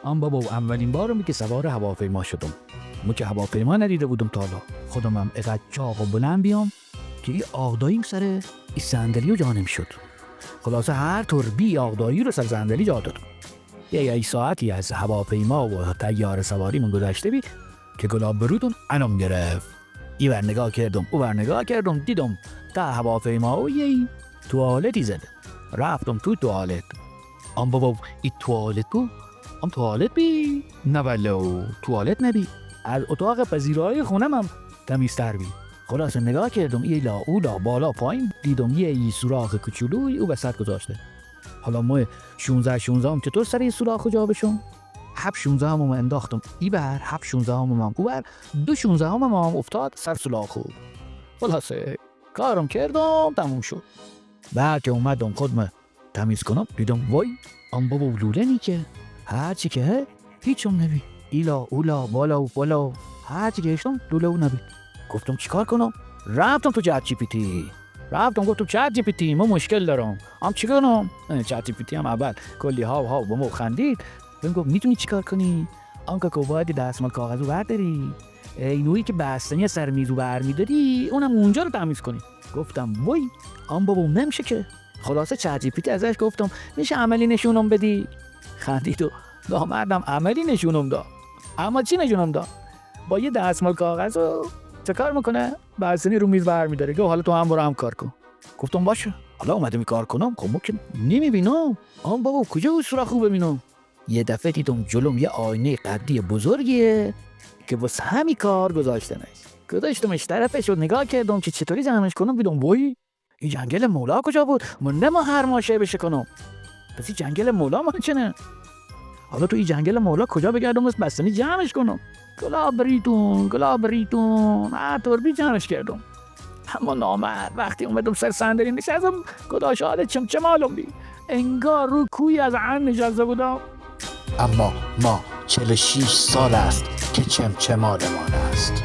بابا اولین بارم که سوار هواپیما شدم. من که هواپیما ندیده بودم تا حالا. خودم هم اقدر چاق و بلند بیام که این آغداییم سر این صندلی و جا نمیشد. خلاصه هر طور بی آغدایی رو سر صندلی جا دادم. یه ساعتی از هواپیما و طیاره سواری من گذشته بید که گلاب برودون انم گرفت. این ور نگاه کردم او ور نگاه کردم، دیدم تا هواپیما و یه توالتی زده. رفتم تو توالت. بابا این توالت بی؟ نه ولو توالت نبی. از اتاق پذیرایی خونم هم تمیزتر بی. خلاصه نگاه کردم این لا او لا بالا پایین، دیدم یه سوراخ کوچولوی او وسط گذاشته. حالا ما 16 هم چطور سر این سوراخ جا بشم؟ 7 هم انداختم این بر، 7 هم او بر، 2 هم افتاد سر سوراخو. خلاصه کارم کردم تموم شد. بعد که اومدم خودم تمیز کنم دیدم وای بابا لولنی که هرچی که هیچم نبی. ایلا اولا بالا هرچی که هشتم لوله او نبی. گفتم چیکار کنم؟ رفتم تو چت جی پی تی. گفتم چت جی پی تی ما مشکل دارم. چیکار کنم؟ چت جی پی تی هم اول کلی ها با ما خندید. بهم گفت میتونی چیکار کنی؟ که باید دستمال کاغذو برداری. اینویی که بستنی سر میزو برمیداری اونم اونجا رو تمیز کنی. گفتم وای بابا نمیشه که. خلاصه چت جی پی تی ازش گفتم میشه عملی نشونم بدی؟ خندید و نامردم عملی نشونم داد. اما چی نشونم داد؟ با یه دستمال کاغذ و چه کار میکنه؟ بستنی رو میز برمیداره. گفت حالا تو هم برو هم کار کن. گفتم باشه. حالا اومدم کار کنم. خب که نمیبینم. بابا کجا اون سوراخو ببینم؟ یه دفعه دیدم جلوم یه آینه قدی بزرگیه که واسه همین کار گذاشتنش. گذاشتمش طرفش و نگاه کردم که چطوری جمعش کنم. دیدم وای این جنگل مولا کجا بود؟ من نما هر ماشه بشه کنم. پس این جنگل مولا من چنه؟ حالا تو این جنگل مولا کجا بگردم از بستنی جمعش کنم؟ گلاب ریتون هر طور بی جمعش کردم. اما نامرد وقتی اومدم سر صندلی نشستم خدا شاهد چه معلوم بی انگار رو کوی از عن نشسته بودم. اما ما 46 سال است که چمچمانمان است.